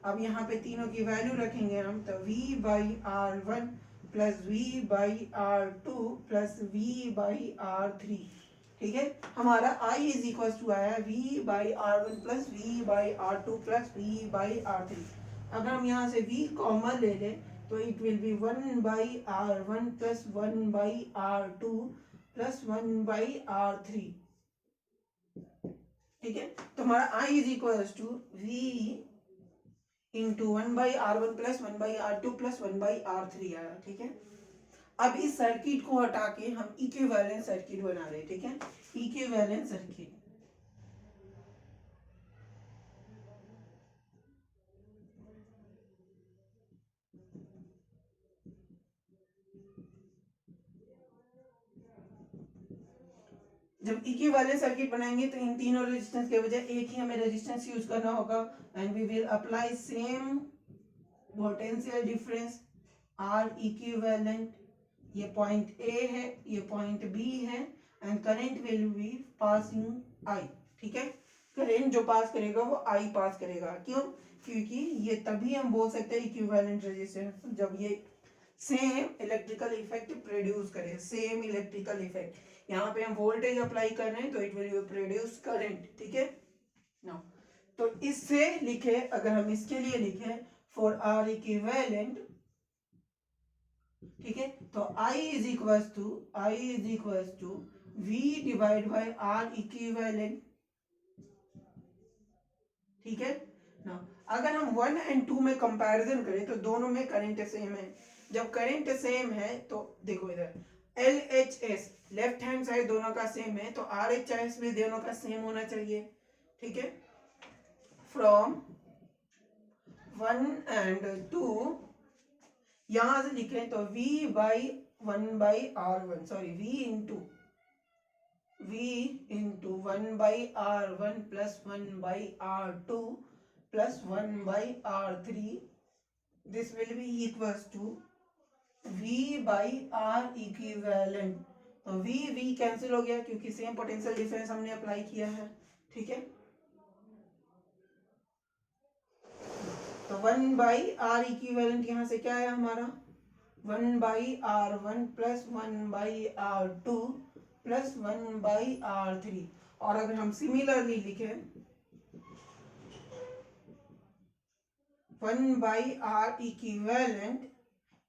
अब यहाँ पे तीनों की वैल्यू रखेंगे हम, तो V by R1 plus V by R2 plus V by R3। ठीक है, हमारा I इज इक्वल टू आया V by R1 plus V by R2 plus V by R3। अगर हम यहाँ से V कॉमन ले लें तो it will be 1 by R1 plus 1 by R2 plus 1 by R3। ठीक है, तो हमारा I is equal to V into 1 by R1 plus 1 by R2 plus 1 by R3 आया। ठीक है, अब इस सर्किट को हटा के हम इक्विवेलेंट सर्किट बना रहे हैं। ठीक है, इक्विवेलेंट सर्किट। जब इक्विवेलेंट सर्किट बनाएंगे तो इन तीनों रेजिस्टेंस के बजाय एक ही हमें रेजिस्टेंस यूज करना होगा and we will apply same potential difference R equivalent. ये पॉइंट A है, ये पॉइंट B है and current will be passing I। ठीक है, करंट जो पास करेगा वो I पास करेगा। क्यों? क्योंकि ये तभी हम बोल सकते हैं इक्विवेलेंट रेजिस्टेंस जब ये सेम इलेक्ट्रिकल इफेक्ट प्रोड्यूस करे। सेम इलेक्ट्रिकल इफेक्ट, यहाँ पे हम वोल्टेज अप्लाई कर रहे हैं तो इट विल प्रोड्यूस करंट। ठीक है ना, तो इससे लिखे, अगर हम इसके लिए लिखे फॉर R इक्विवेलेंट, ठीक है, तो I is equal to V divide by R equivalent. ठीक है ना, अगर हम 1 एंड 2 में कंपैरिजन करें तो दोनों में करंट सेम है। जब करंट सेम है तो देखो इधर LHS लेफ्ट हैंड साइड दोनों का सेम है तो RHS भी दोनों का सेम होना चाहिए। ठीक है, फ्रॉम 1 एंड 2 यहां से लिखें तो V by 1 by R1, sorry V into 1 by R1 plus 1 by R2 plus 1 by R3, this will be equals to V by R equivalent. तो V कैंसिल हो गया क्योंकि सेम पोटेंशियल डिफरेंस हमने apply किया है। ठीक है, तो 1 बाई R इक्विवेलेंट यहां से क्या आया हमारा 1 by R1 plus 1 by R2 plus 1 by R3। और अगर हम सिमिलरली लिखे 1 by R equivalent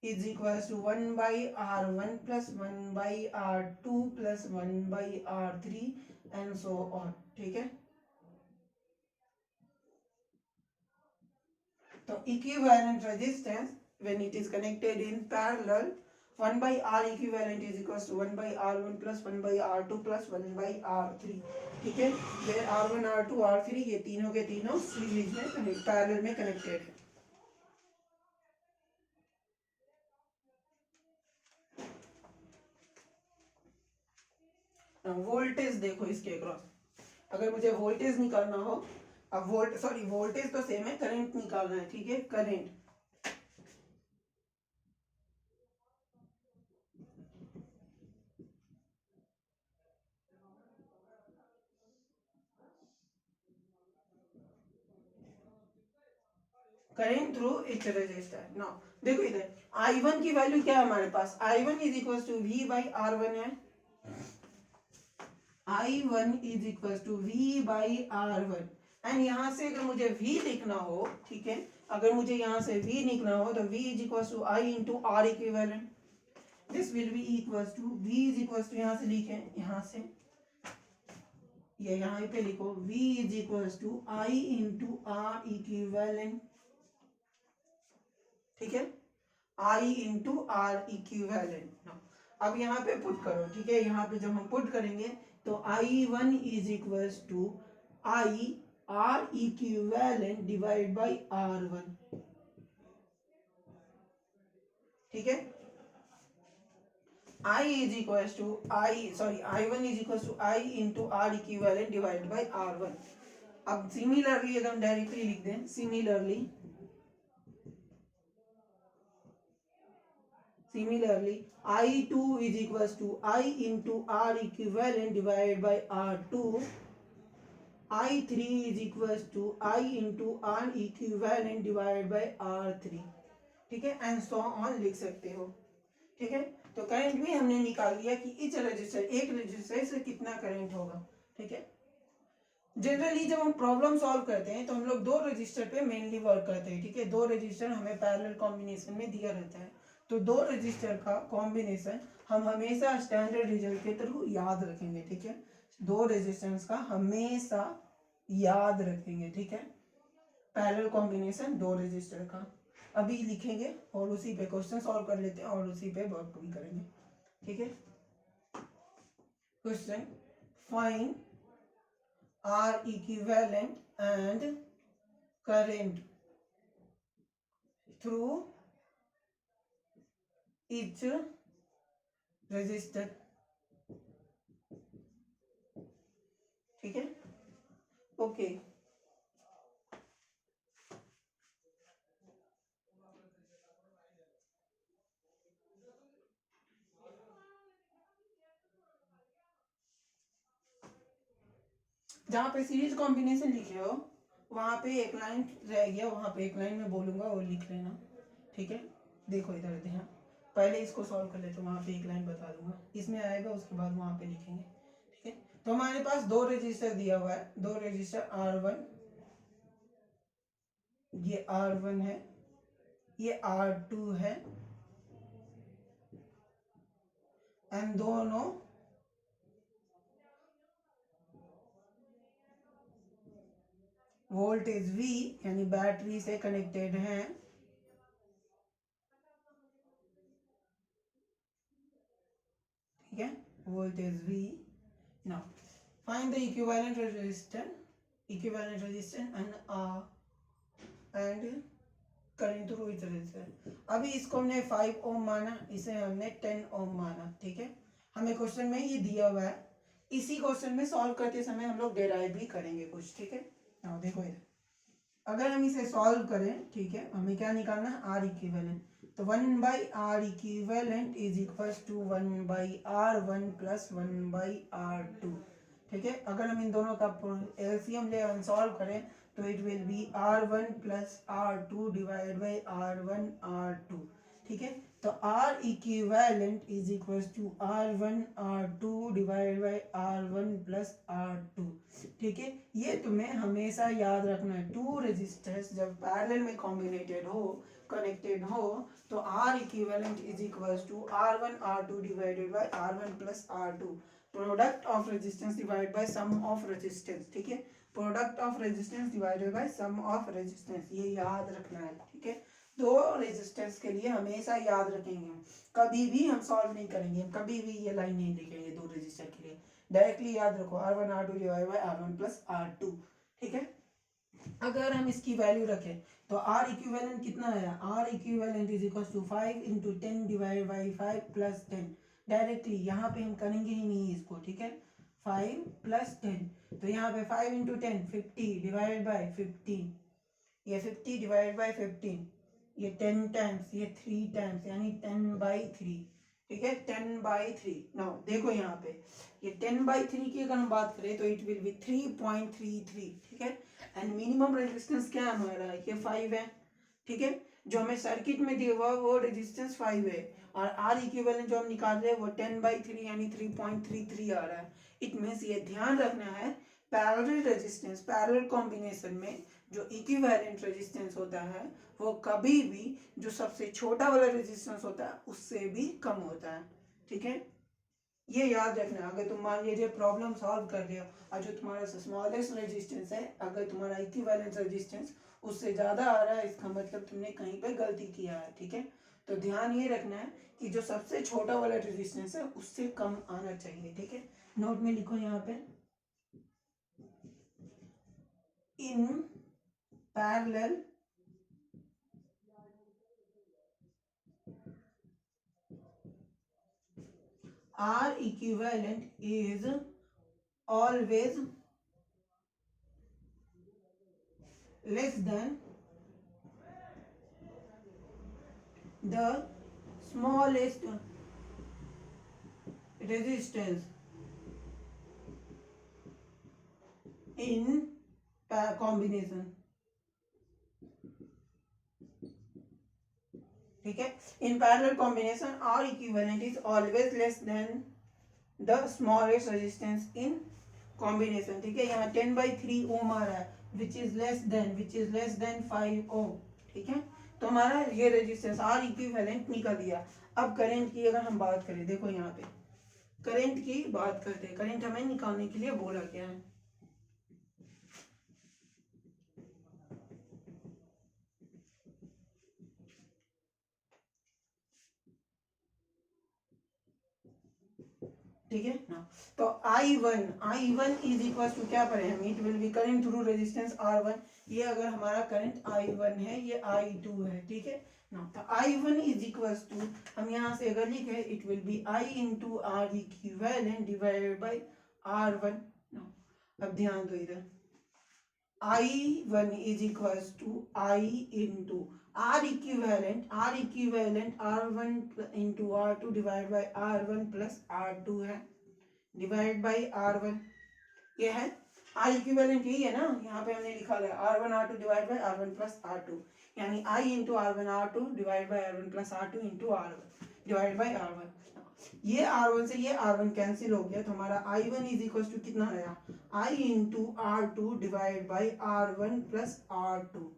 is equals to 1 by R1 plus 1 by R2 plus 1 by R3 and so on। ठीक है, तो equivalent resistance when it is connected in parallel 1 by R equivalent is equals to 1 by R1 plus 1 by R2 plus 1 by R3। ठीक है, where R1 R2 R3 ये तीनों के तीनों series में पैरेलल में कनेक्टेड है। वोल्टेज देखो इसके अक्रॉस, अगर मुझे वोल्टेज निकालना हो, अब वोल्टेज तो सेम है, करंट निकालना है। ठीक है, current current through its resistor. Now देखो इधर I1 की वैल्यू क्या है हमारे पास, I1 is equal to V by R1 है। I1 is equal to V by R1 and यहां से अगर मुझे V लिखना हो, ठीक है, अगर मुझे यहां से V लिखना हो तो V is equal to I into R equivalent. This will be equal to V is equal to, यहां से लिखें, यहां से ये यहां पे लिखो V is equal to I into R equivalent. ठीक है, I इंटू R इक्विवेलेंट। अब यहाँ पे पुट करो। ठीक है, यहाँ पे जब हम पुट करेंगे तो I1 is equal to I R equivalent divide by R1। ठीक है, I is equal to I1 is equal to I into R equivalent divide by R1। अब सिमिलरली अगर हम डायरेक्टली लिख दें, similarly I2 is equals to I into R equivalent divided by R2। I3 is equals to I into R equivalent divided by R3। ठीक है, and so on लिख सकते हो। ठीक है, तो करंट भी हमने निकाल लिया कि इस रजिस्टर, एक रजिस्टर से कितना करंट होगा। ठीक है, जनरली जब हम प्रॉब्लम सॉल्व करते हैं तो हम लोग दो रजिस्टर पे मेनली वर्क करते हैं। ठीक है, दो रजिस्टर हमें पैरेलल कॉम्बिनेशन में दिया रहता है, तो दो रजिस्टर का कॉम्बिनेशन हम हमेशा स्टैंडर्ड रिजल्ट के थ्रू याद रखेंगे। ठीक है, दो रेजिस्टेंस का हमेशा याद रखेंगे। ठीक है, पैरेलल कॉम्बिनेशन दो रेजिस्टर का अभी लिखेंगे और उसी पे क्वेश्चन सॉल्व कर लेते हैं और उसी पे वर्क भी करेंगे। ठीक है, question find R equivalent and current through each resistor। ठीक है, ओके। जहाँ पे सीरीज कॉम्बिनेशन लिखे हो वहां पे एक लाइन रह गया, वहां पे एक लाइन में बोलूंगा वो लिख लेना। ठीक है, देखो इधर ध्यान, पहले इसको सॉल्व कर लेते, वहां पे एक लाइन बता दूंगा, इसमें आएगा उसके बाद वहां पे लिखेंगे। ठीक है, तो हमारे पास दो रजिस्टर दिया हुआ है, दो रजिस्टर R1, ये R1 है, ये R2 है, एंड दोनों वोल्टेज V यानी बैटरी से कनेक्टेड हैं। ठीक है, voltage V। Now find the equivalent resistance and current through each resistor. अभी इसको हमने 5 ओम माना, इसे हमने 10 ओम माना। ठीक है, हमें क्वेश्चन में ये दिया हुआ है, इसी क्वेश्चन में सॉल्व करते समय हम लोग डेराइव भी करेंगे कुछ। ठीक है, नाउ देखो इधर, अगर हम इसे सॉल्व करें, ठीक है, हमें क्या निकालना है, आर इक्विवेलेंट। तो 1/r equivalent is equal to 1/r1 plus 1/r2। ठीक है, अगर हम इन दोनों का एलसीएम ले हम सॉल्व करें तो it will be r1 plus r2 divide by r1 r2। ठीक है, तो R equivalent is equal to R1 R2 divide by R1 plus R2। ठीक है, ये तुम्हें हमेशा याद रखना है, टू रेजिस्टर्स जब पैरेलल में कॉम्बिनेटेड हो, कनेक्टेड हो, तो R equivalent is equal to R1 R2 divided by R1 plus R2, product of resistance divide by sum of resistance. ठीक है, product of resistance divided by sum of resistance, ये याद रखना है। ठीक है, दो रेजिस्टेंस के लिए हमेशा याद रखेंगे, कभी भी हम सॉल्व नहीं करेंगे, कभी भी ये लाइन नहीं लिखेंगे दो रेजिस्टर के लिए, डायरेक्टली याद रखो R1 R2 divide by R1 plus R2। ठीक है, अगर हम इसकी वैल्यू रखें तो R इक्विवेलेंट कितना आया, R equivalent is equal to 5 into 10 divide by 5 plus 10। Directly यहाँ पे हम करेंगे ही नहीं इसको। ठीक है, 5 प्लस 10, तो यहाँ पे 5 इंटू 10 50 डिवाइड बाई 15, ये 50 डिवाइड बाई 15, ये 10 टाइम्स, ये 3 टाइम्स, यानी 10/3। ठीक है, 10/3। नाउ देखो यहाँ पे ये 10/3 की अगर हम बात करें तो इट विल बी 3.33। ठीक है, एंड मिनिमम रेजिस्टेंस क्या है हमारा, ये 5 है। ठीक है, जो हमें सर्किट में दिया हुआ वो रेजिस्टेंस 5 है, और आर इक्विवेलेंट जो हम निकाल रहे हैं वो 10/3 यानी 3.33 आ रहा है। इट मीन्स ये ध्यान रखना है, पैरेलल रेजिस्टेंस, पैरेलल कॉम्बिनेशन में जो इक्विवेलेंट रेजिस्टेंस होता है वो कभी भी जो सबसे छोटा वाला रेजिस्टेंस होता है उससे भी कम होता है। ठीक है, ये याद रखना। अगर तुम मान लीजिए प्रॉब्लम सॉल्व कर रहे हो और जो तुम्हारा स्मॉलेस्ट रेजिस्टेंस है, अगर तुम्हारा इक्विवेलेंट रेजिस्टेंस उससे ज्यादा आ रहा है, इसका मतलब तुमने कहीं पे गलती किया है। ठीक है, तो ध्यान ये रखना है कि जो सबसे छोटा वाला रेजिस्टेंस है उससे कम आना चाहिए। ठीक है, नोट में लिखो यहाँ पे, in parallel R equivalent is always less than the smallest resistance in combination। ठीक है। In parallel combination R equivalent is always less than the smallest resistance in combination, ठीक है। यहाँ 10/3 ओम आ रहा है which is less than 5 ohm, ठीक है। तो हमारा ये रेजिस्टेंस आर इक्विवेलेंट निकल दिया। अब करंट की अगर हम बात करें, देखो यहाँ पे करंट की बात करते हैं। करंट हमें निकालने के लिए बोला गया है। ठीक है ना। तो I1 इज इक्वल टू क्या पढ़े हम, it will B current through resistance R1। ये अगर हमारा करंट I1 है, ये I2 है, ठीक है ना। तो I1 इज इक्वल टू, हम यहाँ से अगर लिखे, it will be I into R equivalent divided by R1 ना। अब ध्यान दो इधर, I1 is equal to I into R equivalent R1 into R2 divide by R1 plus R2 है, डिवाइड बाई R1। ये है R इक्विवेलेंट, यही है ना, यहाँ पे हमने लिखा है R1 R2 divide by R1 plus R2, यानी I into R1 R2 divide by R1 plus R2 into R1 divide by R1। ये R1 से ये R1 कैंसिल हो गया, तो हमारा I1 इज इक्वल टू कितना आया, I into R2 divide by R1 plus R2।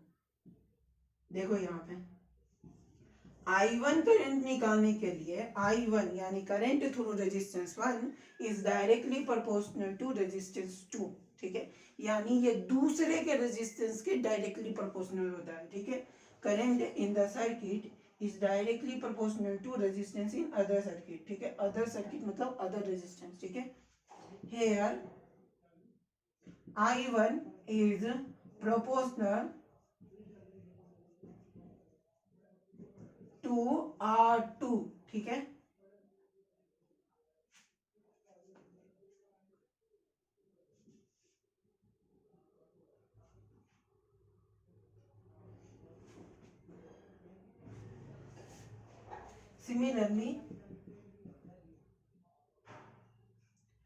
देखो यहाँ पे I1 करंट निकालने के लिए I1 यानी current through resistance 1 is directly proportional to resistance 2, ठीक है। यानी ये दूसरे के रेजिस्टेंस के डायरेक्टली प्रोपोर्शनल होता है, ठीक है। Current in the circuit is directly proportional to resistance in other circuit, ठीक है। अदर सर्किट मतलब अदर रेजिस्टेंस, ठीक है। Here I1 is proportional to R2, ठीक है। सिमिलरली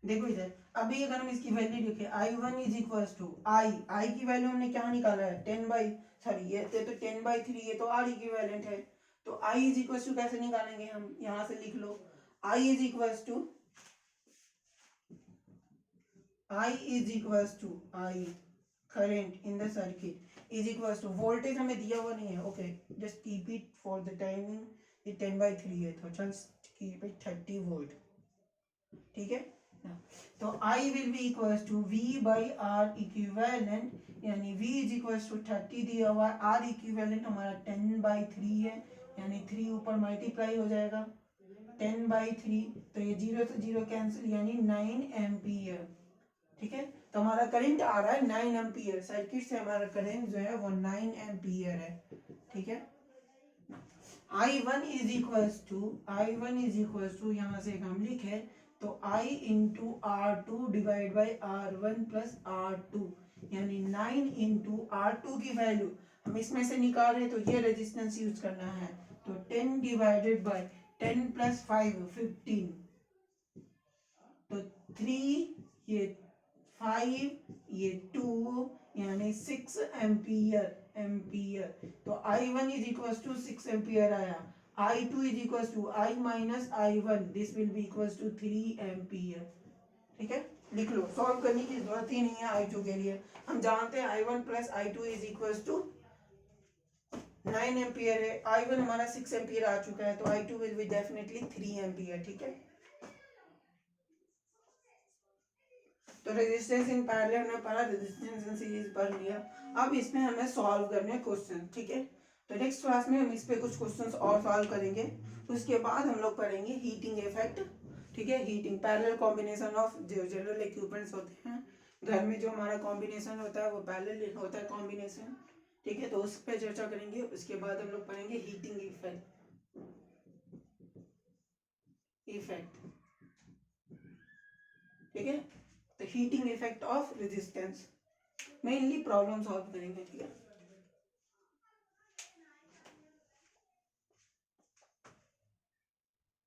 देखो इधर, अभी अगर हम इसकी वैल्यू लिखे I1 इज इक्वल टू आई की वैल्यू हमने क्या निकाला है, 10/3, ये तो 10/3, ये तो आर इक्विवेलेंट है। तो I इज इक्वल टू कैसे निकालेंगे हम, यहां से लिख लो I is equal to I current in the circuit is equal to, voltage हमें दिया हुआ नहीं है, okay, just keep it for the timing, ये 10/3 है तो जस्ट कीप इट 30 वोल्ट, ठीक है। तो I will be equal to V by R equivalent, यानी V इज इक्वल टू 30 दिया हुआ है, R इक्विवेलेंट हमारा 10/3 है, यानी 3 ऊपर मल्टीप्लाई हो जाएगा 10/3, तो ये 0 से 0 कैंसिल, यानी 9 एम्पियर, ठीक है। तो हमारा करंट आ रहा है 9 एम्पियर, सर्किट से हमारा करंट जो है वो 9 एम्पियर है, ठीक है। I1 इज इक्वल टू यहाँ से हम लिखे तो I into R2 divide by R1 plus R2, यानी 9 इंटू R2 की वैल्यू हम इसमें से निकाल रहे हैं, तो ये रेजिस्टेंस यूज करना है, तो 10 डिवाइडेड बाई 10 प्लस 5 15, तो 3, ये 5, ये 2, यानी 6 एम्पियर। तो I1 is equal to 6 ampere आया। I2 is equal to I minus I1, this will be equal to 3 ampere, ठीक है। लिख लो, सॉल्व करने की जरूरत ही नहीं है I2 के लिए, हम जानते हैं I1 plus I2 is equal to 9 ampere है, I1 हमारा 6 एम्पियर आ चुका है, तो I2 will be definitely 3 ampere, ठीक है। तो रेजिस्टेंस इन पैरेलल हमने पढ़ा, रेजिस्टेंस इन सीरीज पढ़ लिया। अब इसमें हमें सॉल्व करने क्वेश्चन, ठीक है। तो नेक्स्ट क्लास में हम इस पे कुछ क्वेश्चंस और सॉल्व करेंगे, उसके बाद हम लोग पढ़ेंगे हीटिंग इफेक्ट, ठीक है। हीटिंग पैरेलल कॉम्बिनेशन ऑफ जो जनरल इक्विपमेंट्स होते हैं घर में, जो हमारा कॉम्बिनेशन होता है वो पैरेलल होता है कॉम्बिनेशन, ठीक है। तो उस पर चर्चा करेंगे, उसके बाद हम लोग पढ़ेंगे हीटिंग इफेक्ट, ठीक है। तो heating effect of resistance, mainly problem solve करेंगे, ठीक है।